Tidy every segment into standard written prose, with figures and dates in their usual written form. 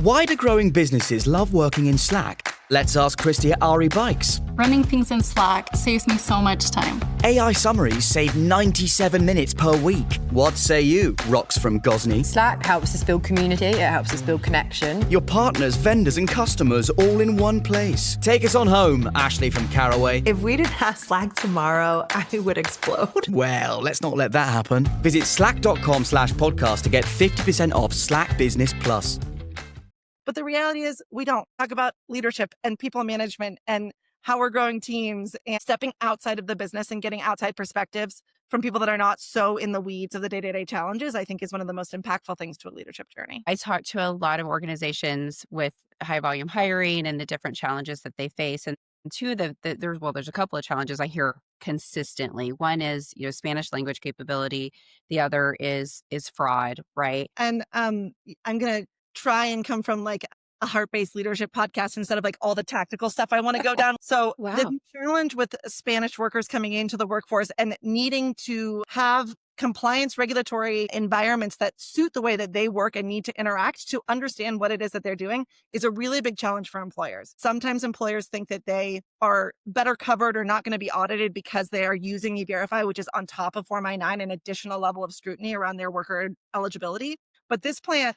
Why do growing businesses love working in Slack? Let's ask Christy at Ari Bikes. Running things in Slack saves me so much time. AI summaries save 97 minutes per week. What say you, Rox from Gosney? Slack helps us build community, it helps us build connection. Your partners, vendors and customers all in one place. Take us on home, Ashley from Caraway. If we didn't have Slack tomorrow, I would explode. Well, let's not let that happen. Visit slack.com/podcast to get 50% off Slack Business Plus. But the reality is we don't talk about leadership and people management and how we're growing teams and stepping outside of the business and getting outside perspectives from people that are not so in the weeds of the day-to-day challenges, I think is one of the most impactful things to a leadership journey. I talk to a lot of organizations with high volume hiring and the different challenges that they face. And two of there's a couple of challenges I hear consistently. One is, Spanish language capability. The other is fraud, right? And I'm going to try and come from like a heart-based leadership podcast instead of like all the tactical stuff I want to go down. So Wow. The challenge with Spanish workers coming into the workforce and needing to have compliance regulatory environments that suit the way that they work and need to interact to understand what it is that they're doing is a really big challenge for employers. Sometimes employers think that they are better covered or not going to be audited because they are using E-Verify, which is on top of Form I-9, an additional level of scrutiny around their worker eligibility. But this plan...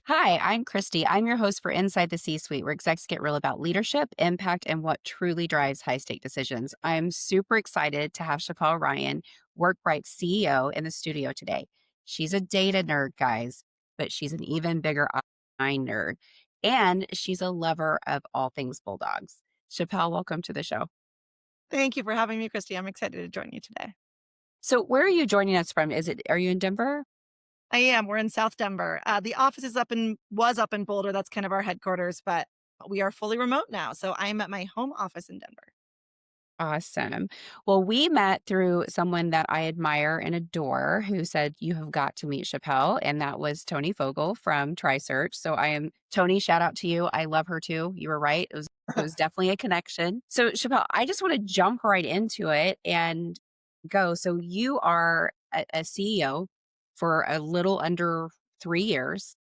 Hi, I'm Christy. I'm your host for Inside the C-Suite, where execs get real about leadership, impact, and what truly drives high-stake decisions. I'm super excited to have Chapelle Ryon, Workbright CEO, in the studio today. She's a data nerd, guys, but she's an even bigger online nerd. And she's a lover of all things bulldogs. Chapelle, welcome to the show. Thank you for having me, Christy. I'm excited to join you today. So where are you joining us from? Are you in Denver? I am. We're in South Denver. The office was up in Boulder. That's kind of our headquarters, but we are fully remote now. So I am at my home office in Denver. Awesome. Well, we met through someone that I admire and adore who said, you have got to meet Chapelle. And that was Tony Fogel from TriSearch. So Tony, shout out to you. I love her too. You were right. It was definitely a connection. So Chapelle, I just want to jump right into it and go. So you are a CEO for a little under 3 years.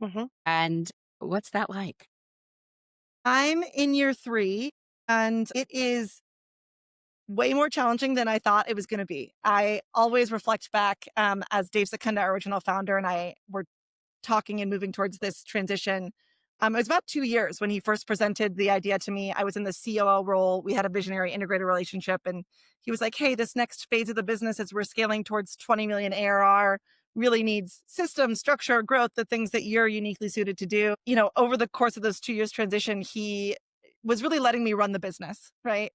Mm-hmm. And what's that like? I'm in year 3 and it is way more challenging than I thought it was going to be. I always reflect back as Dave Secunda, our original founder, and I were talking and moving towards this transition. It was about 2 years when he first presented the idea to me. I was in the COO role. We had a visionary integrated relationship. And he was like, hey, this next phase of the business as we're scaling towards 20 million ARR really needs system, structure, growth, the things that you're uniquely suited to do. Over the course of those 2 years transition, he was really letting me run the business, right?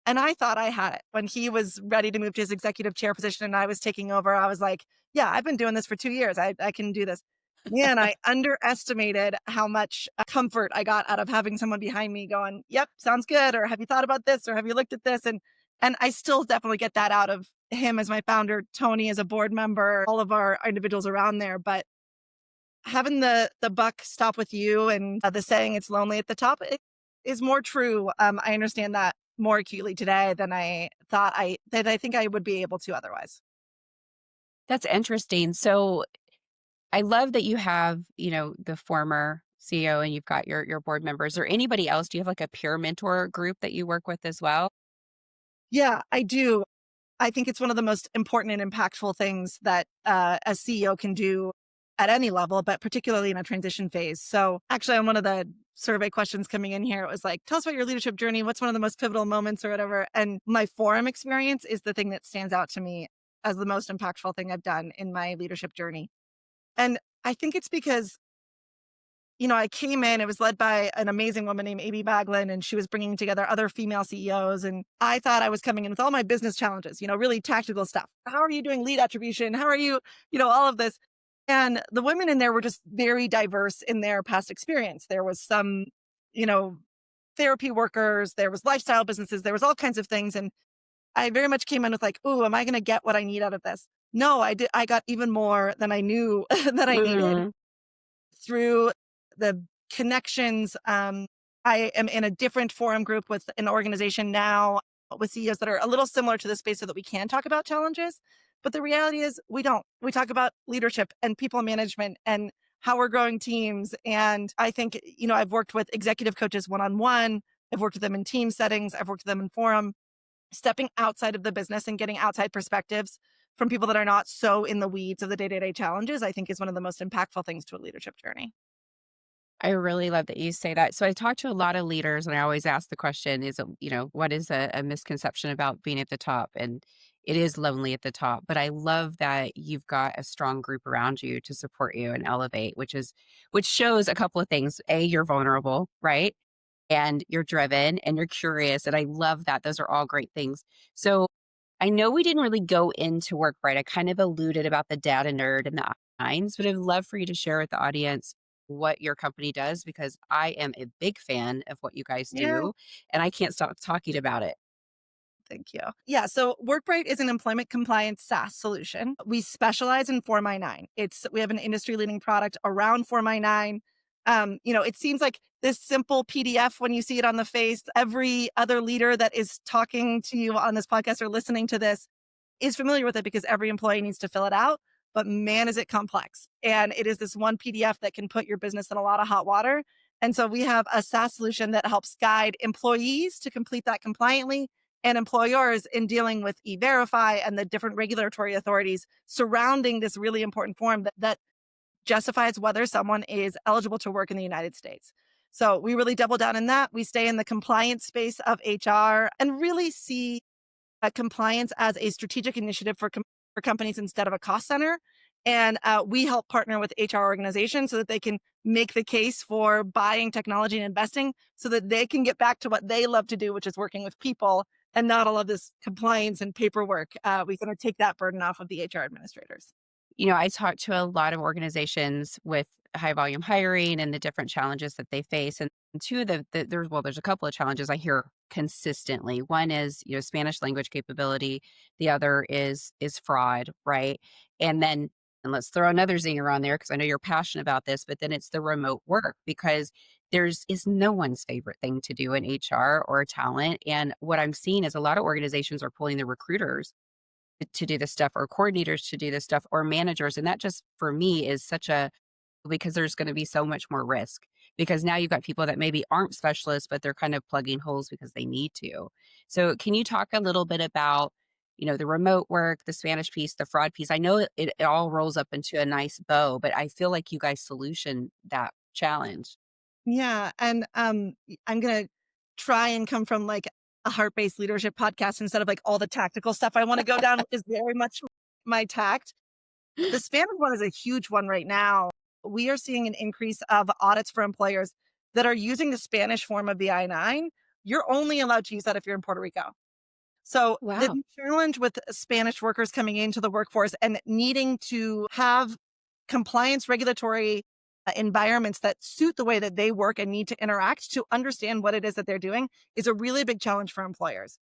And I thought I had it. When he was ready to move to his executive chair position and I was taking over, I was like, yeah, I've been doing this for 2 years. I can do this. Man, I underestimated how much comfort I got out of having someone behind me going, yep, sounds good. Or have you thought about this? Or have you looked at this? And I still definitely get that out of him as my founder, Tony as a board member, all of our individuals around there. But having the buck stop with you and the saying it's lonely at the top, it is more true. I understand that more acutely today than I thought I think I would be able to otherwise. That's interesting. So I love that you have, the former CEO and you've got your board members or anybody else. Do you have like a peer mentor group that you work with as well? Yeah, I do. I think it's one of the most important and impactful things that a CEO can do at any level, but particularly in a transition phase. So actually on one of the survey questions coming in here, it was like, tell us about your leadership journey. What's one of the most pivotal moments or whatever? And my forum experience is the thing that stands out to me as the most impactful thing I've done in my leadership journey. And I think it's because, I came in, it was led by an amazing woman named Amy Baglin, and she was bringing together other female CEOs. And I thought I was coming in with all my business challenges, really tactical stuff. How are you doing lead attribution? How are you, all of this? And the women in there were just very diverse in their past experience. There was some, therapy workers, there was lifestyle businesses, there was all kinds of things. And I very much came in with like, oh, am I going to get what I need out of this? No, I did. I got even more than I knew that I needed through the connections I am in a different forum group with an organization now with CEOs that are a little similar to the space so that we can talk about challenges. But the reality is we don't. We talk about leadership and people management and how we're growing teams. And I think, I've worked with executive coaches one-on-one. I've worked with them in team settings. I've worked with them in forum. Stepping outside of the business and getting outside perspectives from people that are not so in the weeds of the day-to-day challenges, I think is one of the most impactful things to a leadership journey. I really love that you say that. So I talk to a lot of leaders and I always ask the question what is a misconception about being at the top? And it is lonely at the top, but I love that you've got a strong group around you to support you and elevate, which shows a couple of things. A, you're vulnerable, right? And you're driven and you're curious. And I love that. Those are all great things. So I know we didn't really go into Workbright. I kind of alluded about the data nerd and the nines, but I'd love for you to share with the audience what your company does because I am a big fan of what you guys Yeah. do and I can't stop talking about it. Thank you. Yeah. So Workbright is an employment compliance SaaS solution. We specialize in Form I-9. We have an industry leading product around Form I-9. It seems like this simple PDF when you see it on the face. Every other leader that is talking to you on this podcast or listening to this is familiar with it because every employee needs to fill it out. But man, is it complex. And it is this one PDF that can put your business in a lot of hot water. And so we have a SaaS solution that helps guide employees to complete that compliantly and employers in dealing with E-Verify and the different regulatory authorities surrounding this really important form that justifies whether someone is eligible to work in the United States. So we really double down in that. We stay in the compliance space of HR and really see compliance as a strategic initiative for companies instead of a cost center. And we help partner with HR organizations so that they can make the case for buying technology and investing so that they can get back to what they love to do, which is working with people and not all of this compliance and paperwork. We're going to take that burden off of the HR administrators. I talk to a lot of organizations with high volume hiring and the different challenges that they face. And two of there's a couple of challenges I hear consistently. One is, Spanish language capability. The other is fraud, right? And let's throw another zinger on there because I know you're passionate about this, but then it's the remote work because is no one's favorite thing to do in HR or talent. And what I'm seeing is a lot of organizations are pulling the recruiters to do this stuff or coordinators to do this stuff or managers. And that just for me is because there's going to be so much more risk because now you've got people that maybe aren't specialists, but they're kind of plugging holes because they need to. So can you talk a little bit about, the remote work, the Spanish piece, the fraud piece? I know it all rolls up into a nice bow, but I feel like you guys solution that challenge. Yeah. And I'm going to try and come from like a heart-based leadership podcast instead of like all the tactical stuff I want to go down, which is very much my tact. The Spanish one is a huge one right now. We are seeing an increase of audits for employers that are using the Spanish form of the I-9. You're only allowed to use that if you're in Puerto Rico. So Wow. the challenge with Spanish workers coming into the workforce and needing to have compliance regulatory environments that suit the way that they work and need to interact to understand what it is that they're doing is a really big challenge for employers.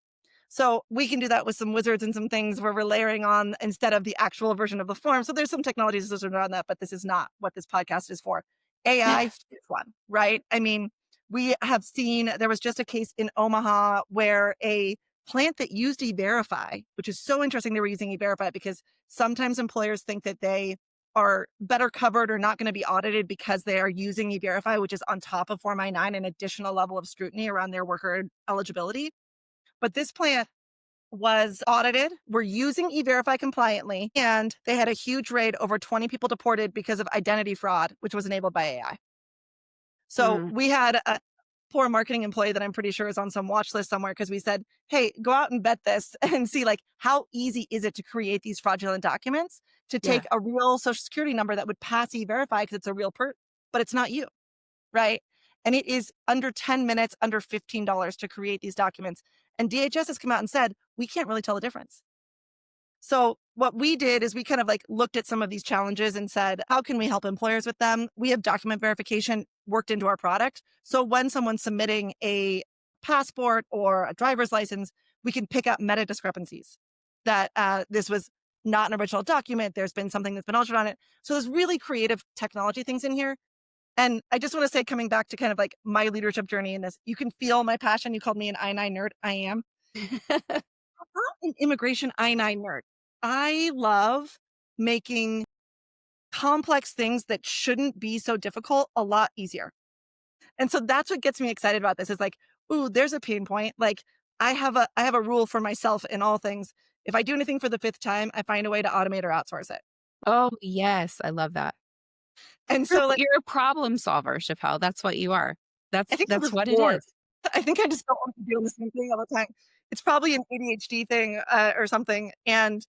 So we can do that with some wizards and some things where we're layering on instead of the actual version of the form. So there's some technologies associated around that, but this is not what this podcast is for. AI is one, right? I mean, we have seen, there was just a case in Omaha where a plant that used E-Verify, which is so interesting they were using E-Verify because sometimes employers think that they are better covered or not going to be audited because they are using E-Verify, which is on top of Form I-9, an additional level of scrutiny around their worker eligibility. But this plant was audited, were using E-Verify compliantly, and they had a huge raid, over 20 people deported because of identity fraud, which was enabled by AI. So we had a poor marketing employee that I'm pretty sure is on some watch list somewhere because we said, hey, go out and vet this and see like how easy is it to create these fraudulent documents to take a real social security number that would pass E-Verify because it's a real but it's not you, right? And it is under 10 minutes, under $15 to create these documents. And DHS has come out and said, we can't really tell the difference. So what we did is we kind of like looked at some of these challenges and said, how can we help employers with them? We have document verification worked into our product. So when someone's submitting a passport or a driver's license, we can pick up meta discrepancies that this was not an original document. There's been something that's been altered on it. So there's really creative technology things in here. And I just want to say, coming back to kind of like my leadership journey in this, you can feel my passion. You called me an I-9 nerd. I am. I'm not an immigration I-9 nerd. I love making complex things that shouldn't be so difficult a lot easier. And so that's what gets me excited about this is like, ooh, there's a pain point. Like I have a rule for myself in all things. If I do anything for the fifth time, I find a way to automate or outsource it. Oh, yes, I love that. And so like You're a problem solver, Chapelle. That's what you are. I think I'm That's just what it bored. is. I think I just don't want to do the same thing all the time. It's probably an ADHD thing or something. And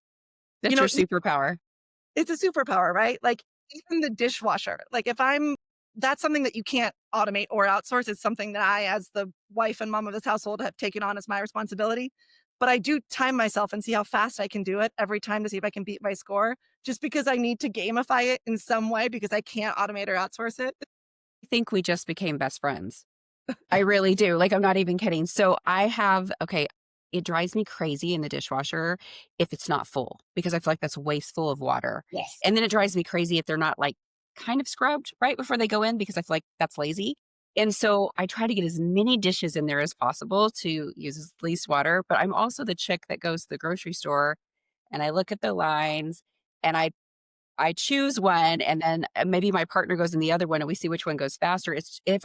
you That's know, your superpower. it's a superpower, right? Like even the dishwasher. Like if I'm that's something that you can't automate or outsource. It's something that I, as the wife and mom of this household, have taken on as my responsibility. But I do time myself and see how fast I can do it every time to see if I can beat my score, just because I need to gamify it in some way because I can't automate or outsource it. I think we just became best friends. I really do. Like, I'm not even kidding. So okay, it drives me crazy in the dishwasher if it's not full because I feel like that's wasteful of water. Yes. And then it drives me crazy if they're not like kind of scrubbed right before they go in because I feel like that's lazy. And so I try to get as many dishes in there as possible to use as least water. But I'm also the chick that goes to the grocery store and I look at the lines and I choose one and then maybe my partner goes in the other one and we see which one goes faster.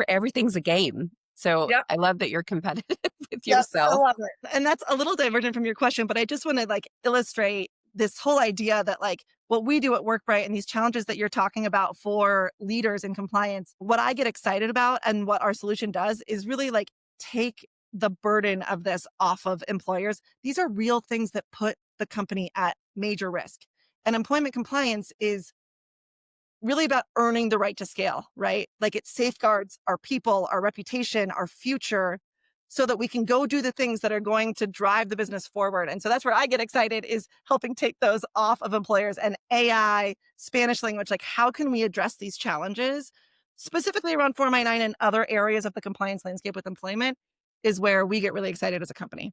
Everything's a game. So Yep. I love that you're competitive with Yep, I yourself. love it. And that's a little divergent from your question, but I just want to like illustrate this whole idea that like what we do at Workbright and these challenges that you're talking about for leaders in compliance, what I get excited about and what our solution does is really like take the burden of this off of employers. These are real things that put the company at major risk. And employment compliance is really about earning the right to scale, right? Like it safeguards our people, our reputation, our future, so that we can go do the things that are going to drive the business forward. And so that's where I get excited is helping take those off of employers and AI, Spanish language. Like, how can we address these challenges specifically around 499 and other areas of the compliance landscape with employment is where we get really excited as a company.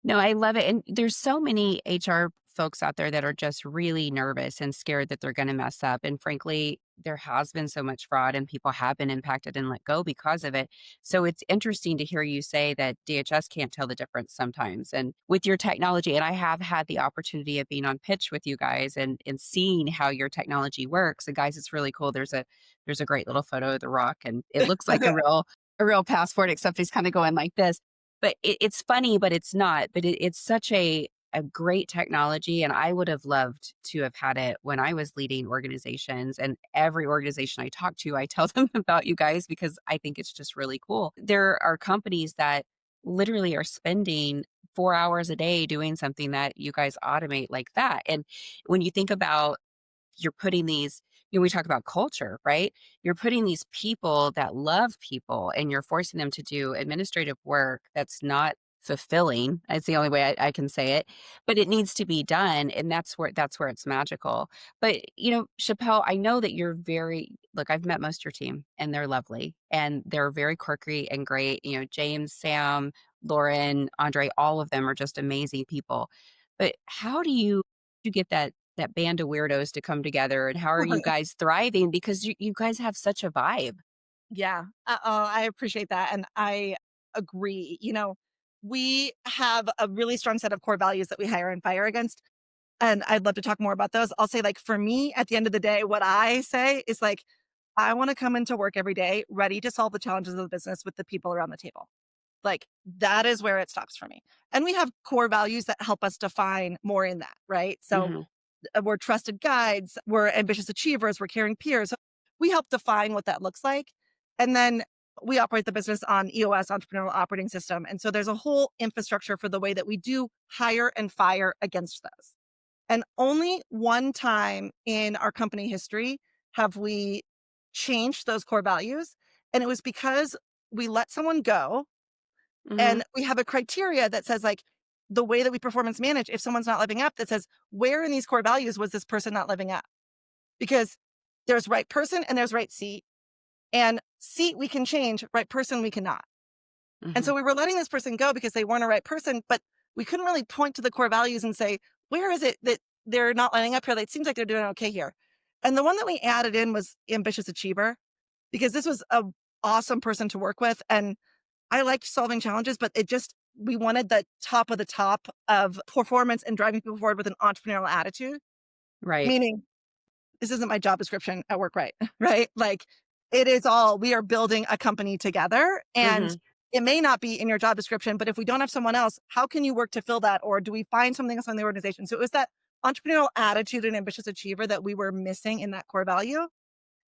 No, I love it. And there's so many HR folks out there that are just really nervous and scared that they're going to mess up. And frankly, there has been so much fraud and people have been impacted and let go because of it. So it's interesting to hear you say that DHS can't tell the difference sometimes. And with your technology, and I have had the opportunity of being on pitch with you guys and seeing how your technology works. And guys, it's really cool. There's a great little photo of the rock and it looks like a real passport, except he's kind of going like this. But it's funny, but it's not. But it's such a great technology, and I would have loved to have had it when I was leading organizations. And every organization I talk to, I tell them about you guys because I think it's just really cool. There are companies that literally are spending 4 hours a day doing something that you guys automate like that. And when you think about you're putting these, we talk about culture, right? You're putting these people that love people and you're forcing them to do administrative work that's not fulfilling. It's the only way I can say it, but it needs to be done. And that's where it's magical. But Chapelle, I know that you're look, I've met most of your team and they're lovely and they're very quirky and great. James, Sam, Lauren, Andre, all of them are just amazing people. But how do you get that band of weirdos to come together and how are you guys thriving because you guys have such a vibe. Yeah. I appreciate that. And I agree. We have a really strong set of core values that we hire and fire against. And I'd love to talk more about those. I'll say, like, for me, at the end of the day, what I say is like, I want to come into work every day ready to solve the challenges of the business with the people around the table. Like, that is where it stops for me. And we have core values that help us define more in that, right? So Mhm. we're trusted guides, we're ambitious achievers, we're caring peers. We help define what that looks like. And then we operate the business on EOS, Entrepreneurial Operating System. And so there's a whole infrastructure for the way that we do hire and fire against those. And only one time in our company history have we changed those core values. And it was because we let someone go Mhm. and we have a criteria that says, like, the way that we performance manage, if someone's not living up, that says, where in these core values was this person not living up? Because there's right person and there's right seat. And seat we can change, right person we cannot. And Mhm. so we were letting this person go because they weren't a right person, but we couldn't really point to the core values and say, where is it that they're not lining up here? It seems like they're doing okay here. And the one that we added in was ambitious achiever. because this was a awesome person to work with. And I liked solving challenges, but we wanted the top of the top of performance and driving people forward with an entrepreneurial attitude, Right. meaning this isn't my job description at Workbright, right? Like we are building a company together, and it may not be in your job description, but if we don't have someone else, how can you work to fill that? Or do we find something else in the organization? So it was that entrepreneurial attitude and ambitious achiever that we were missing in that core value.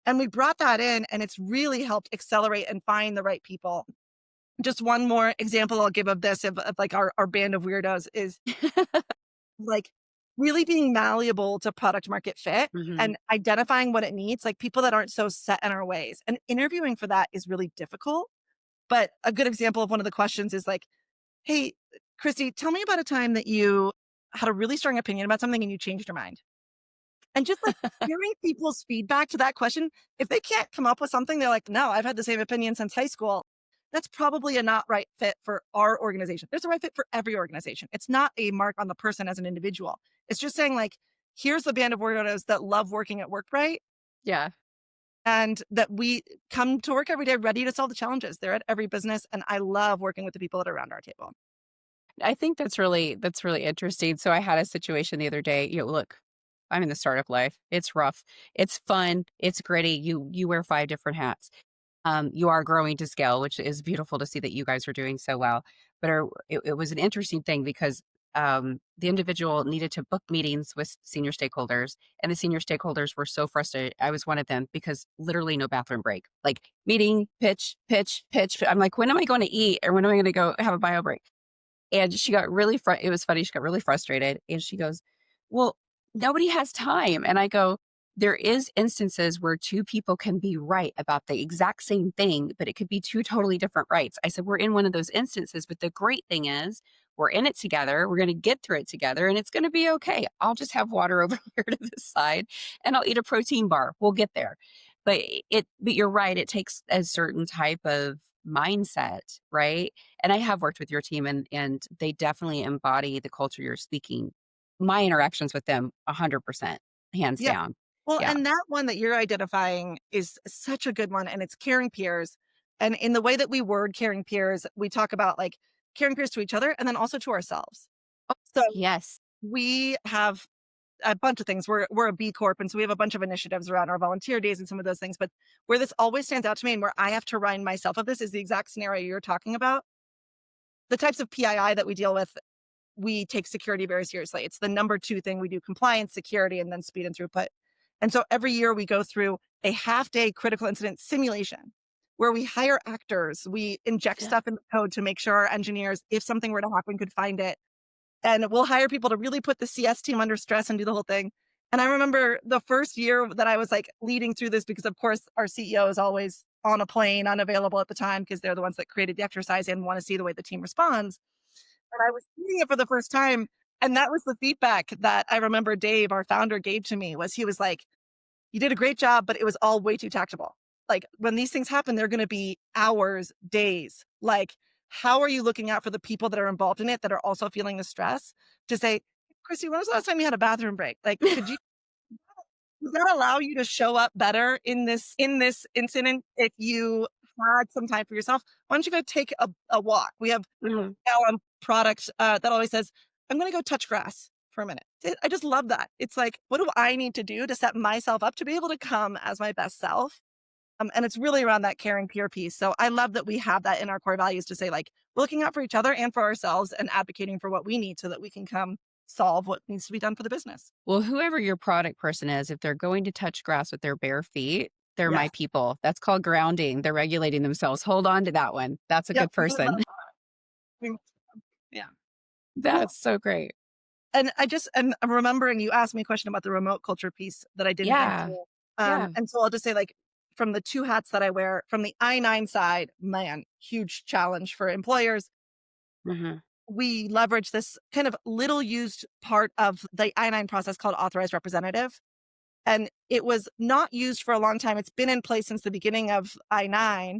And we brought that in, and it's really helped accelerate and find the right people. Just one more example I'll give of this, of like our band of weirdos, is like really being malleable to product market fit and identifying what it needs, like people that aren't so set in our ways. And interviewing for that is really difficult. But a good example of one of the questions is like, hey, Christy, tell me about a time that you had a really strong opinion about something and you changed your mind. And just like hearing people's feedback to that question, if they can't come up with something, they're like, no, I've had the same opinion since high school. That's probably a not right fit for our organization. There's a right fit for every organization. It's not a mark on the person as an individual. It's just saying like, here's the band of weirdos that love working at Workbright. Yeah. And that we come to work every day ready to solve the challenges. They're at every business. And I love working with the people that are around our table. I think that's really interesting. So I had a situation the other day. Look, I'm in the startup life. It's rough. It's fun. It's gritty. You wear 5 different hats. You are growing to scale, which is beautiful to see that you guys are doing so well. But it was an interesting thing because the individual needed to book meetings with senior stakeholders, and the senior stakeholders were so frustrated. I was one of them because literally no bathroom break. Like meeting, pitch, pitch, pitch. I'm like, when am I going to eat, or when am I going to go have a bio break? And she got really it was funny. She got really frustrated, and she goes, well, nobody has time. And I go, there is instances where 2 people can be right about the exact same thing, but it could be 2 totally different rights. I said, we're in one of those instances, but the great thing is we're in it together. We're going to get through it together, and it's going to be okay. I'll just have water over here to this side, and I'll eat a protein bar. We'll get there. But you're right. It takes a certain type of mindset, right? And I have worked with your team, and they definitely embody the culture you're speaking. My interactions with them, 100%, hands down. Well, Yeah. and that one that you're identifying is such a good one, and it's caring peers. And in the way that we word caring peers, we talk about like caring peers to each other and then also to ourselves. So Yes. we have a bunch of things. We're a B Corp, and so we have a bunch of initiatives around our volunteer days and some of those things. But where this always stands out to me and where I have to remind myself of this is the exact scenario you're talking about. The types of PII that we deal with, we take security very seriously. It's the number 2 thing we do: compliance, security, and then speed and throughput. And so every year we go through a half-day critical incident simulation where we hire actors, we inject stuff in the code to make sure our engineers, if something were to happen, could find it. And we'll hire people to really put the CS team under stress and do the whole thing. And I remember the first year that I was like leading through this, because of course our CEO is always on a plane, unavailable at the time, because they're the ones that created the exercise and want to see the way the team responds. And I was seeing it for the first time. And that was the feedback that I remember Dave, our founder, gave to me. He was like, you did a great job, but it was all way too tactical. Like when these things happen, they're going to be hours, days. Like, how are you looking out for the people that are involved in it that are also feeling the stress to say, Christy, when was the last time you had a bathroom break? Like, does that allow you to show up better in this incident if you had some time for yourself? Why don't you go take a walk? We have now a product that always says, I'm going to go touch grass for a minute. I just love that. It's like, what do I need to do to set myself up to be able to come as my best self? And it's really around that caring peer piece. So I love that we have that in our core values to say, like, looking out for each other and for ourselves and advocating for what we need so that we can come solve what needs to be done for the business. Well, whoever your product person is, if they're going to touch grass with their bare feet, they're my people. That's called grounding. They're regulating themselves. Hold on to that one. That's a good person. Yeah. That's so great. And I'm remembering you asked me a question about the remote culture piece that I didn't answer. And so I'll just say, like, from the 2 hats that I wear, from the I-9 side, man, huge challenge for employers. We leverage this kind of little used part of the I-9 process called authorized representative. And it was not used for a long time. It's been in place since the beginning of I-9,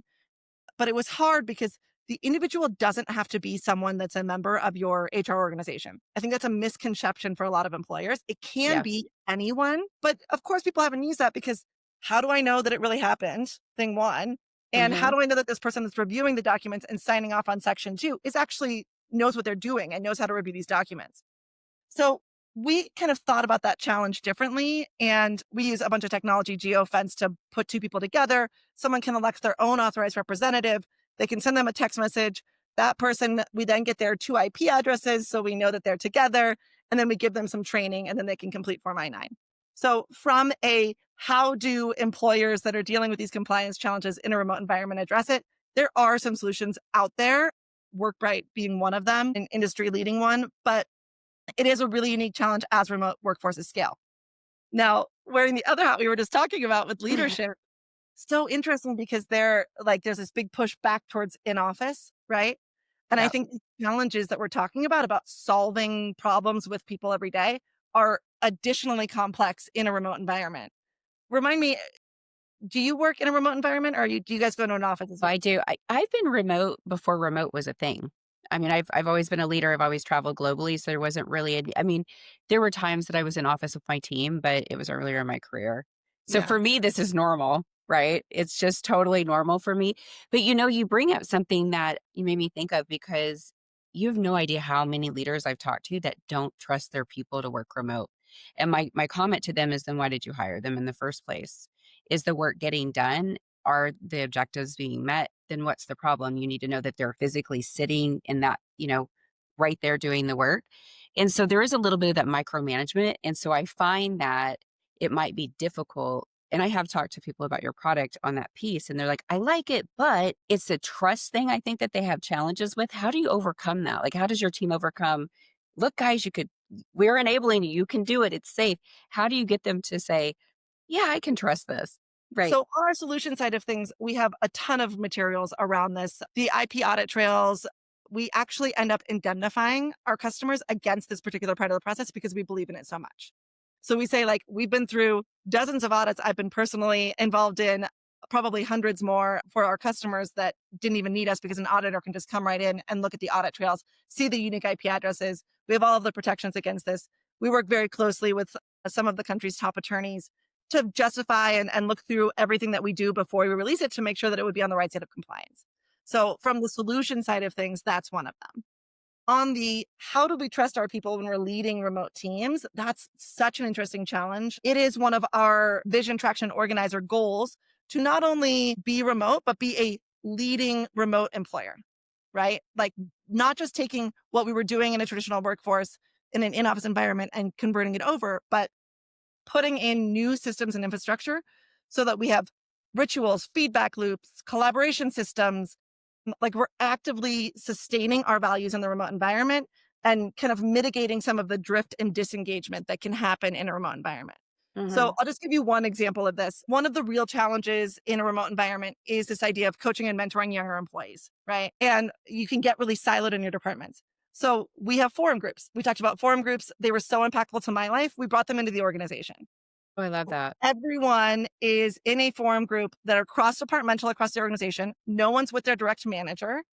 but it was hard because the individual doesn't have to be someone that's a member of your HR organization. I think that's a misconception for a lot of employers. It can be anyone, but of course people haven't used that because how do I know that it really happened? Thing one. And how do I know that this person that's reviewing the documents and signing off on section 2 is actually knows what they're doing and knows how to review these documents? So we kind of thought about that challenge differently. And we use a bunch of technology, geofence, to put two people together. Someone can elect their own authorized representative. They can send them a text message. That person, we then get their 2 IP addresses so we know that they're together. And then we give them some training and then they can complete Form I-9. So from a how do employers that are dealing with these compliance challenges in a remote environment address it, there are some solutions out there, Workbright being one of them, an industry leading one, but it is a really unique challenge as remote workforces scale. Now, wearing the other hat we were just talking about with leadership, so interesting because there's this big push back towards in-office, right? And I think the challenges that we're talking about solving problems with people every day are additionally complex in a remote environment. Remind me, do you work in a remote environment or do you guys go to an office as well? I do. I've been remote before remote was a thing. I mean, I've always been a leader. I've always traveled globally. So there wasn't really I mean, there were times that I was in office with my team, but it was earlier in my career. So Yeah. for me, this is normal, right? It's just totally normal for me. But you bring up something that you made me think of because you have no idea how many leaders I've talked to that don't trust their people to work remote. And my comment to them is, then why did you hire them in the first place? Is the work getting done? Are the objectives being met? Then what's the problem? You need to know that they're physically sitting in that, right there doing the work. And so there is a little bit of that micromanagement. And so I find that it might be difficult. And I have talked to people about your product on that piece, and they're like, I like it, but it's a trust thing I think that they have challenges with. How do you overcome that? Like, how does your team overcome, look, guys, we're enabling you. You can do it. It's safe. How do you get them to say, yeah, I can trust this? Right. So on our solution side of things, we have a ton of materials around this. The IP audit trails, we actually end up indemnifying our customers against this particular part of the process because we believe in it so much. So we say, we've been through dozens of audits I've been personally involved in, probably hundreds more for our customers that didn't even need us because an auditor can just come right in and look at the audit trails, see the unique IP addresses. We have all of the protections against this. We work very closely with some of the country's top attorneys to justify and look through everything that we do before we release it to make sure that it would be on the right side of compliance. So from the solution side of things, that's one of them. On the how do we trust our people when we're leading remote teams, that's such an interesting challenge. It is one of our Vision Traction Organizer goals to not only be remote, but be a leading remote employer, right? Not just taking what we were doing in a traditional workforce in an in-office environment and converting it over, but putting in new systems and infrastructure so that we have rituals, feedback loops, collaboration systems. We're actively sustaining our values in the remote environment and kind of mitigating some of the drift and disengagement that can happen in a remote environment. So I'll just give you one example of this. One of the real challenges in a remote environment is this idea of coaching and mentoring younger employees, right? And you can get really siloed in your departments. So we have forum groups. We talked about forum groups. They were so impactful to my life. We brought them into the organization. Oh, I love that. Everyone is in a forum group that are cross-departmental across the organization. No one's with their direct manager.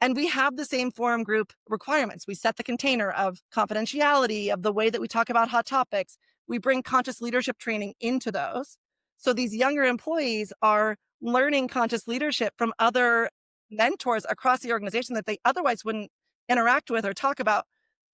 And we have the same forum group requirements. We set the container of confidentiality, of the way that we talk about hot topics. We bring conscious leadership training into those. So these younger employees are learning conscious leadership from other mentors across the organization that they otherwise wouldn't interact with or talk about.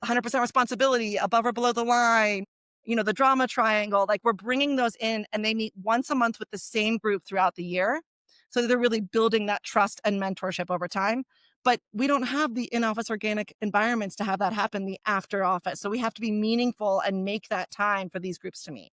100% responsibility, above or below the line, the drama triangle. We're bringing those in and they meet once a month with the same group throughout the year. So they're really building that trust and mentorship over time. But we don't have the in-office organic environments to have that happen the after office. So we have to be meaningful and make that time for these groups to meet.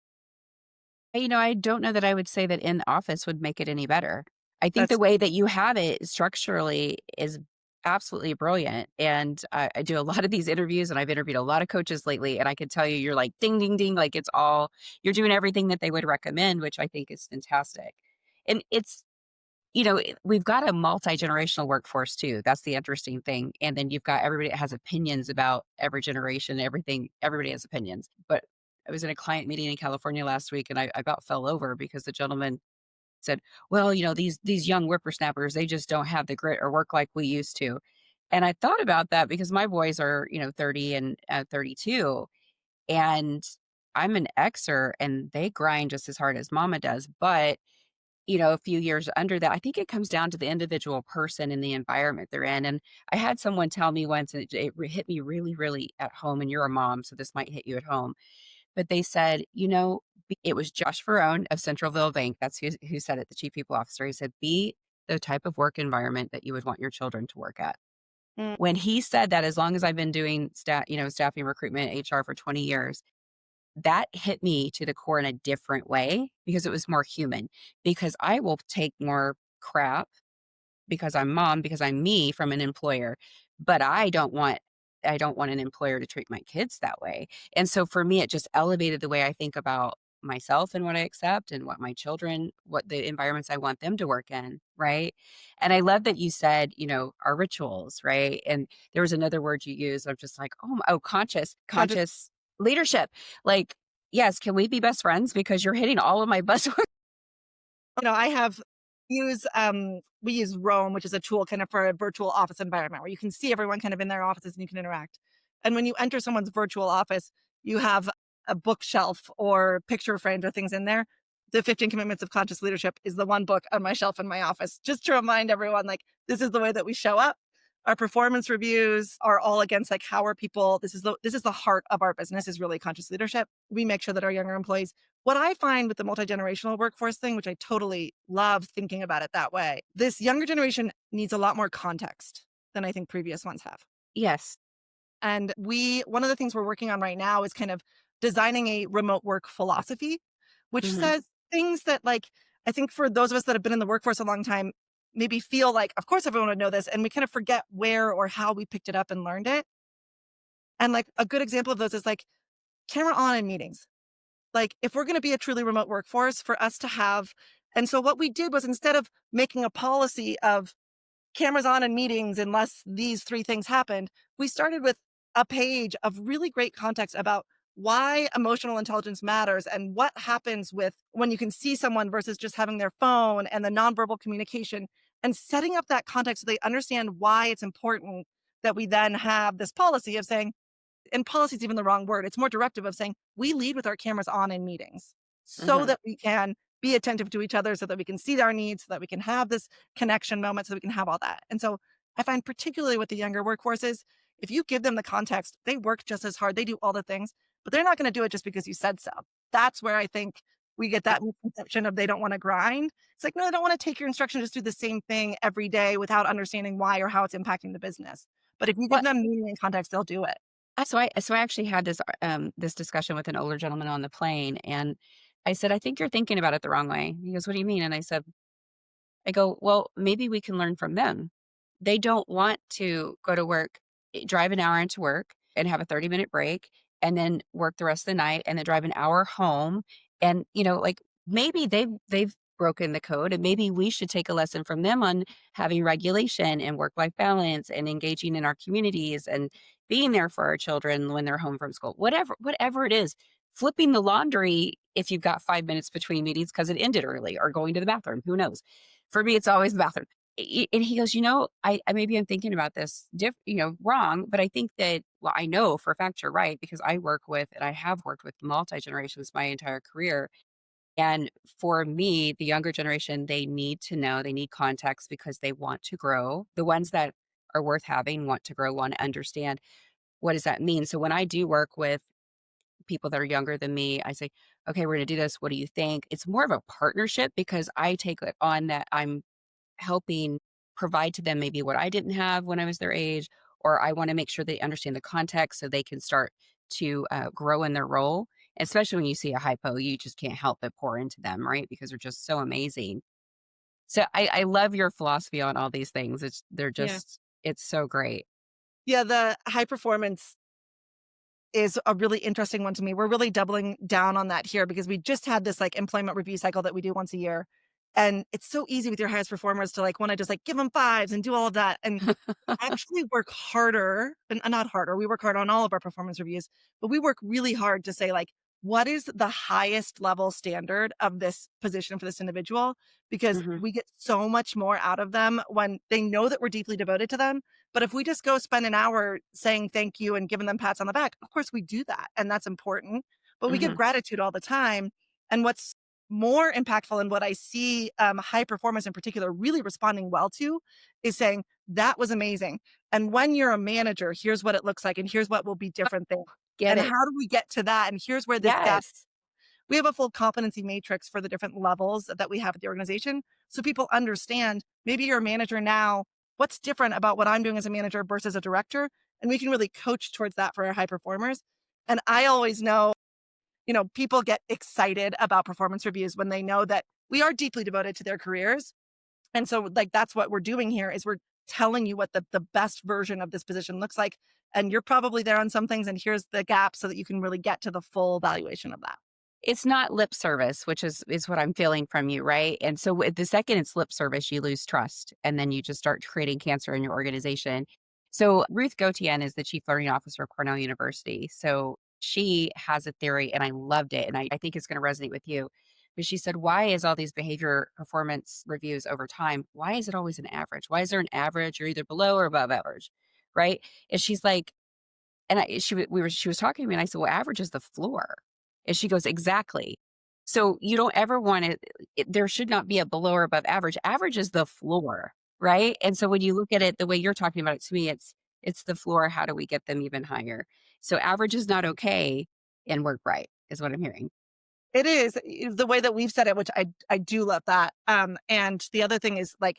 I don't know that I would say that in office would make it any better. I think the way that you have it structurally is absolutely brilliant. And I do a lot of these interviews and I've interviewed a lot of coaches lately. And I can tell you, you're like, ding, ding, ding. You're doing everything that they would recommend, which I think is fantastic. And it's, we've got a multi-generational workforce too. That's the interesting thing. And then you've got everybody that has opinions about every generation, everything. Everybody has opinions. But I was in a client meeting in California last week and I about fell over because the gentleman said, well, these young whippersnappers, they just don't have the grit or work like we used to. And I thought about that because my boys are, 30 and 32. And I'm an Xer and they grind just as hard as mama does. But, a few years under that, I think it comes down to the individual person and the environment they're in. And I had someone tell me once, and it hit me really, really at home. And you're a mom, so this might hit you at home. But they said, it was Josh Verone of Centralville Bank. That's who said it, the chief people officer. He said, be the type of work environment that you would want your children to work at. Mm. When he said that, as long as I've been doing staffing, recruitment, HR for 20 years, that hit me to the core in a different way because it was more human. Because I will take more crap because I'm mom, because I'm me from an employer, but I don't want an employer to treat my kids that way. And so for me, it just elevated the way I think about myself and what I accept and what my children, what the environments I want them to work in. Right. And I love that you said, our rituals. Right. And there was another word you used. I'm just like, conscious leadership. Like, yes, can we be best friends? Because you're hitting all of my buzzwords. I have we use Rome, which is a tool kind of for a virtual office environment where you can see everyone kind of in their offices and you can interact. And when you enter someone's virtual office, you have a bookshelf or picture frames or things in there. The 15 Commitments of Conscious Leadership is the one book on my shelf in my office, just to remind everyone, like, this is the way that we show up. Our performance reviews are all against, like, how are people, this is the heart of our business, is really conscious leadership. We make sure that our younger employees, what I find with the multi-generational workforce thing, which I totally love thinking about it that way, this younger generation needs a lot more context than I think previous ones have. Yes. And one of the things we're working on right now is kind of designing a remote work philosophy, which says things that, like, I think for those of us that have been in the workforce a long time, maybe feel like, of course, everyone would know this. And we kind of forget where or how we picked it up and learned it. And like a good example of those is like camera on in meetings. Like, if we're going to be a truly remote workforce, for us to have, and so what we did was, instead of making a policy of cameras on in meetings unless these 3 things happened, we started with a page of really great context about why emotional intelligence matters and what happens with when you can see someone versus just having their phone, and the nonverbal communication, and setting up that context so they understand why it's important that we then have this policy of saying, and policy is even the wrong word, it's more directive, of saying we lead with our cameras on in meetings so that we can be attentive to each other, so that we can see our needs, so that we can have this connection moment, so that we can have all that. And so I find, particularly with the younger workforces, if you give them the context, they work just as hard, they do all the things, but they're not going to do it just because you said so. That's where I think we get that misconception of they don't want to grind. It's like, no, they don't want to take your instruction, just do the same thing every day without understanding why or how it's impacting the business. But if you give them meaning and context, they'll do it. So I actually had this discussion with an older gentleman on the plane, and I said, I think you're thinking about it the wrong way. He goes, what do you mean? And I go, well, maybe we can learn from them. They don't want to go to work, drive an hour into work and have a 30-minute break, and then work the rest of the night, and then drive an hour home. And, like, maybe they've broken the code, and maybe we should take a lesson from them on having regulation and work-life balance and engaging in our communities and being there for our children when they're home from school, whatever it is, flipping the laundry if you've got 5 minutes between meetings because it ended early, or going to the bathroom, who knows? For me, it's always the bathroom. And he goes, I maybe I'm thinking about this wrong, but I think that, well, I know for a fact you're right, because I have worked with multi-generations my entire career. And for me, the younger generation, they need to know, they need context because they want to grow. The ones that are worth having want to grow, want to understand, what does that mean? So when I do work with people that are younger than me, I say, okay, we're going to do this. What do you think? It's more of a partnership because I take it on that I'm helping provide to them maybe what I didn't have when I was their age, or I want to make sure they understand the context so they can start to grow in their role. Especially when you see a hypo, you just can't help but pour into them, right? Because they're just so amazing. So I love your philosophy on all these things. It's so great. Yeah, the high performance is a really interesting one to me. We're really doubling down on that here because we just had this like employment review cycle that we do once a year. And it's so easy with your highest performers to like want to just like give them 5s and do all of that. And actually work harder, and not harder. We work hard on all of our performance reviews, but we work really hard to say, like, what is the highest level standard of this position for this individual? Because we get so much more out of them when they know that we're deeply devoted to them. But if we just go spend an hour saying thank you and giving them pats on the back, of course we do that. And that's important. but we give Mhm. gratitude all the time. And what's more impactful and what I see high performers in particular really responding well to is saying, that was amazing. And when you're a manager, here's what it looks like. And here's what will be different there. Get And it. how do we get to that? And here's where this gap. Yes. We have a full competency matrix for the different levels that we have at the organization. So people understand, maybe you're a manager now, what's different about what I'm doing as a manager versus a director? And we can really coach towards that for our high performers. And I always know, people get excited about performance reviews when they know that we are deeply devoted to their careers. And so like, that's what we're doing here is we're telling you what the best version of this position looks like. And you're probably there on some things. And here's the gap so that you can really get to the full valuation of that. It's not lip service, which is what I'm feeling from you, right? And so the second it's lip service, you lose trust, and then you just start creating cancer in your organization. So Ruth Gauthier is the Chief Learning Officer of Cornell University. So she has a theory, and I loved it, and I think it's going to resonate with you. But she said, why is all these behavior performance reviews over time, why is it always an average? Why is there an average? You're either below or above average, right? And she's like, she was talking to me, and I said, well, average is the floor. And she goes, exactly. So you don't ever want to, there should not be a below or above average. Average is the floor, right? And so when you look at it the way you're talking about it, to me, it's the floor. How do we get them even higher? So average is not okay in Workbright, is what I'm hearing. It is the way that we've said it, which I do love that. And the other thing is like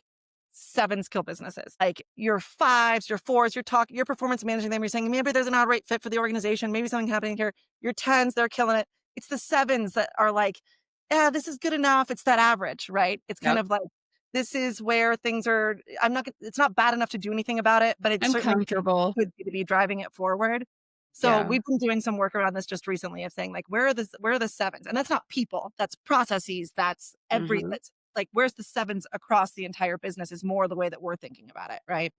7 skill businesses, like your 5s, your 4s, you're performance managing them. You're saying maybe there's an all right fit for the organization. Maybe something happening here. Your 10s, they're killing it. It's the 7s that are like, yeah, this is good enough. It's that average, right? It's kind Yep. of like, this is where things are, it's not bad enough to do anything about it, but it's I'm certainly comfortable. could be to be driving it forward. So Yeah. we've been doing some work around this just recently of saying like, where are the 7s? And that's not people, that's processes, that's Mhm. that's like, where's the 7s across the entire business is more the way that we're thinking about it, right?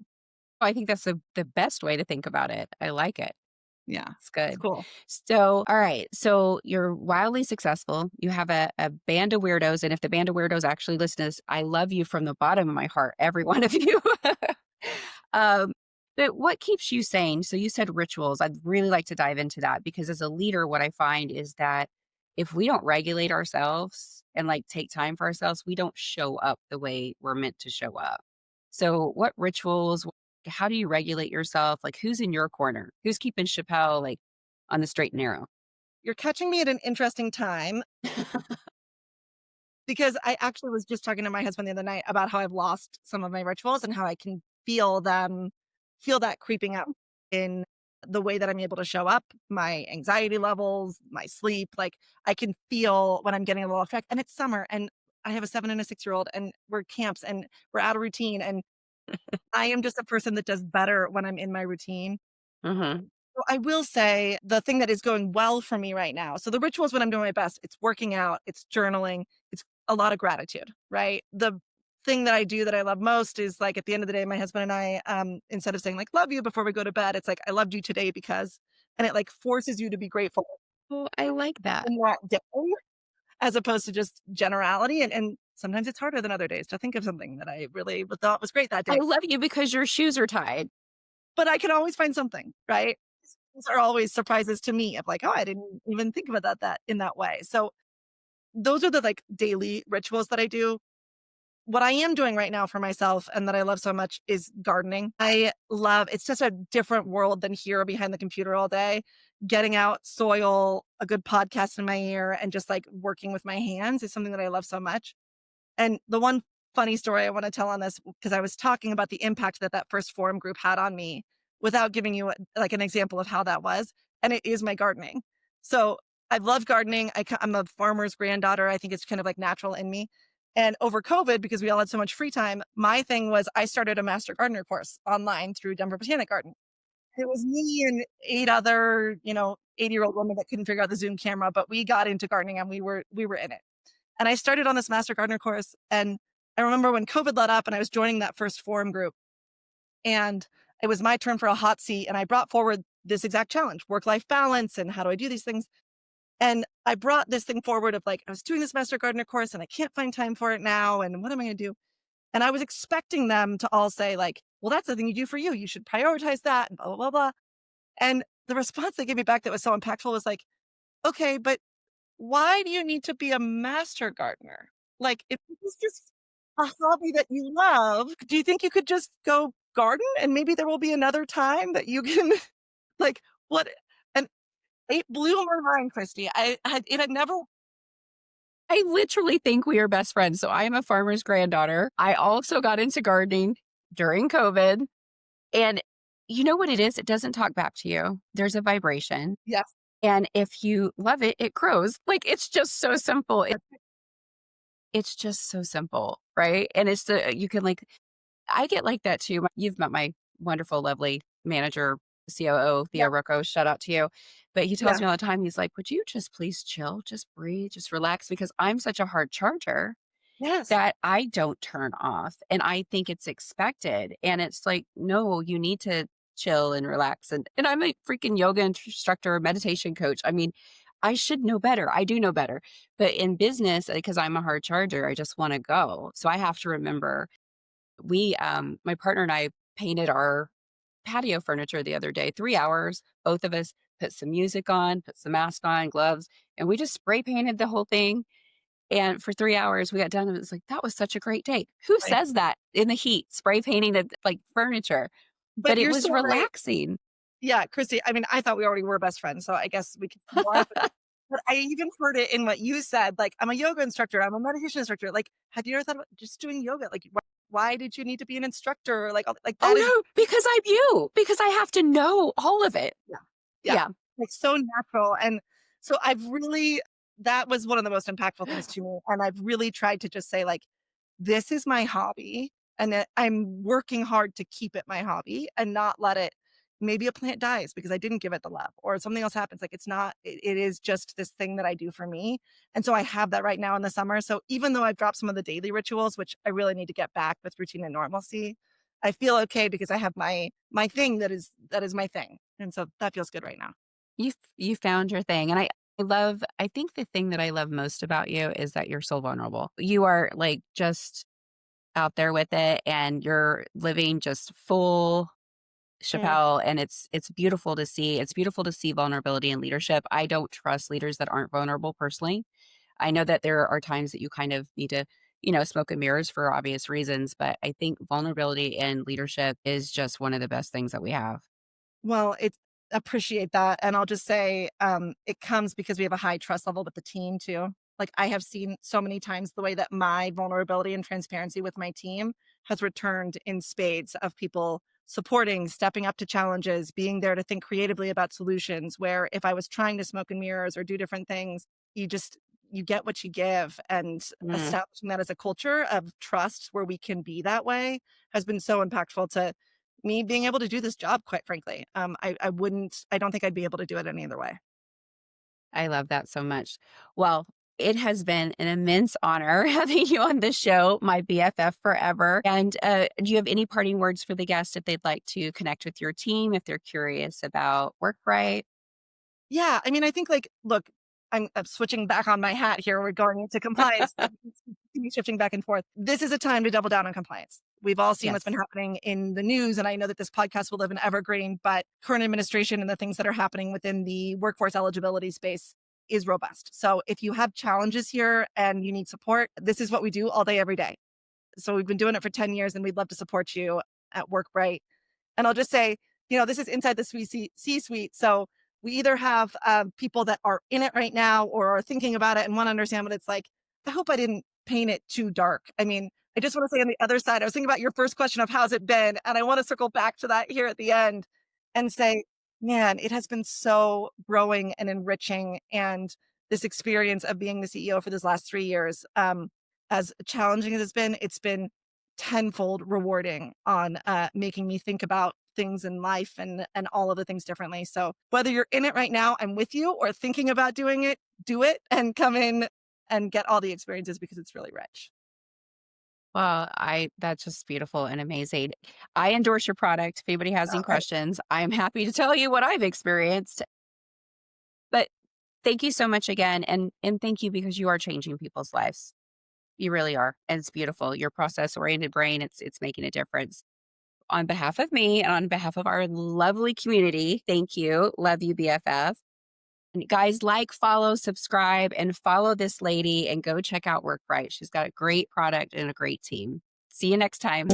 I think that's the best way to think about it. I like it. Yeah, It's it's good. cool. So, all right. So you're wildly successful. You have a band of weirdos. And if the band of weirdos actually listen to this, I love you from the bottom of my heart, every one of you. um, but what keeps you sane? So you said rituals. I'd really like to dive into that because as a leader, what I find is that if we don't regulate ourselves and like take time for ourselves, we don't show up the way we're meant to show up. So what rituals, how do you regulate yourself? Like who's in your corner? Who's keeping Chapelle like on the straight and narrow? You're catching me at an interesting time because I actually was just talking to my husband the other night about how I've lost some of my rituals and how I can feel that creeping up in the way that I'm able to show up, my anxiety levels, my sleep. Like I can feel when I'm getting a little off track. And it's summer and I have a 7 and a 6-year-old and we're camps and we're out of routine. And I am just a person that does better when I'm in my routine. Mm-hmm. So I will say the thing that is going well for me right now. So the rituals when I'm doing my best, it's working out, it's journaling, it's a lot of gratitude, right? The thing that I do that I love most is like at the end of the day, my husband and I, instead of saying like, love you before we go to bed, it's like, I loved you today because, and it like forces you to be grateful Well, I like that. in that day as opposed to just generality. And sometimes it's harder than other days to think of something that I really thought was great that I day, love you because your shoes are tied. but I can always find something, right? These are always surprises to me of like, oh, I didn't even think about that in that way. So those are the like daily rituals that I do. What I am doing right now for myself and that I love so much is gardening. It's just a different world than here behind the computer all day. Getting out, soil, a good podcast in my ear, and just like working with my hands is something that I love so much. And the one funny story I want to tell on this, because I was talking about the impact that first forum group had on me without giving you like an example of how that was. And it is my gardening. So I love gardening. I'm a farmer's granddaughter. I think it's kind of like natural in me. And over COVID, because we all had so much free time, my thing was I started a master gardener course online through Denver Botanic Garden. It was me and 8 other, 80-year-old women that couldn't figure out the Zoom camera, but we got into gardening and we were in it. And I started on this master gardener course. And I remember when COVID let up and I was joining that first forum group and it was my turn for a hot seat. And I brought forward this exact challenge, work-life balance and how do I do these things? And I brought this thing forward of like, I was doing this master gardener course and I can't find time for it now. And what am I going to do? And I was expecting them to all say like, well, that's the thing you do for you. You should prioritize that and blah, blah, blah, blah. And the response they gave me back that was so impactful was like, okay, but why do you need to be a master gardener? Like, if this is just a hobby that you love, do you think you could just go garden and maybe there will be another time that you can like what? And it blew my mind, Christy. It had never. I literally think we are best friends. So I am a farmer's granddaughter. I also got into gardening during COVID. And you know what it is? It doesn't talk back to you. There's a vibration. Yes. And if you love it, it grows. Like it's just so simple. It's just so simple, right? And it's you can like, I get like that too. You've met my wonderful, lovely manager, COO, Yeah. Theo Rocco. Shout out to you. But he tells Yeah. me all the time, he's like, would you just please chill, just breathe, just relax? Because I'm such a hard charger Yes. that I don't turn off. And I think it's expected. And it's like, no, you need to chill and relax. And I'm a freaking yoga instructor, meditation coach. I mean, I should know better. I do know better. But in business, because I'm a hard charger, I just want to go. So I have to remember my partner and I painted our patio furniture the other day, 3 hours. Both of us put some music on, put some mask on, gloves, and we just spray painted the whole thing. And for 3 hours, we got done. And it was like, that was such a great day. Who Right. says that in the heat, spray painting the like furniture? But But it you're was so right. relaxing. Yeah, Christy. I mean, I thought we already were best friends, so I guess we could laugh at that. But I even heard it in what you said. Like, I'm a yoga instructor. I'm a meditation instructor. Like, have you ever thought about just doing yoga? Like, why did you need to be an instructor? Like Oh that is. no, because I'm you, because I have to know all of it. Yeah. Yeah. Yeah. Like so natural. And so I've really, that was one of the most impactful things to me. And I've really tried to just say, like, this is my hobby and that I'm working hard to keep it my hobby and not let it, maybe a plant dies because I didn't give it the love or something else happens. Like, it's not, it is just this thing that I do for me. And so I have that right now in the summer. So even though I've dropped some of the daily rituals, which I really need to get back with routine and normalcy, I feel okay because I have my thing that is my thing. And so that feels good right now. You found your thing. And I think the thing that I love most about you is that you're so vulnerable. You are like just out there with it and you're living just full Mm. Chapelle, and it's beautiful to see. It's beautiful to see vulnerability in leadership. I don't trust leaders that aren't vulnerable personally. I know that there are times that you kind of need to, smoke and mirrors for obvious reasons, but I think vulnerability in leadership is just one of the best things that we have. Well, it's appreciate that, and I'll just say, it comes because we have a high trust level with the team too. Like, I have seen so many times the way that my vulnerability and transparency with my team has returned in spades of people supporting, stepping up to challenges, being there to think creatively about solutions, where if I was trying to smoke and mirrors or do different things, you just you get what you give, and Mm. establishing that as a culture of trust where we can be that way has been so impactful to me being able to do this job, quite frankly. I don't think I'd be able to do it any other way. I love that so much. Well, it has been an immense honor having you on the show, my BFF forever. And do you have any parting words for the guests if they'd like to connect with your team, if they're curious about Workbright? Yeah, I mean, I think like, look, I'm switching back on my hat here. We're going into compliance, shifting back and forth. This is a time to double down on compliance. We've all seen what's been Yes. happening in the news, and I know that this podcast will live in evergreen, but current administration and the things that are happening within the workforce eligibility space is robust. So if you have challenges here and you need support, this is what we do all day, every day. So we've been doing it for 10 years and we'd love to support you at Workbright. And I'll just say, this is inside the C-suite. So we either have people that are in it right now or are thinking about it and want to understand what it's like. I hope I didn't paint it too dark. I mean, I just want to say on the other side, I was thinking about your first question of how's it been? And I want to circle back to that here at the end and say, man, it has been so growing and enriching. And this experience of being the CEO for this last 3 years, as challenging as it's been tenfold rewarding on making me think about things in life and all of the things differently. So whether you're in it right now, I'm with you, or thinking about doing it, do it and come in and get all the experiences because it's really rich. Well, that's just beautiful and amazing. I endorse your product. If anybody has any All right. questions, I'm happy to tell you what I've experienced. But thank you so much again. And thank you because you are changing people's lives. You really are. And it's beautiful. Your process oriented brain, it's making a difference. On behalf of me and on behalf of our lovely community, thank you. Love you, BFF. And guys, like, follow, subscribe, and follow this lady and go check out Workbright. She's got a great product and a great team. See you next time.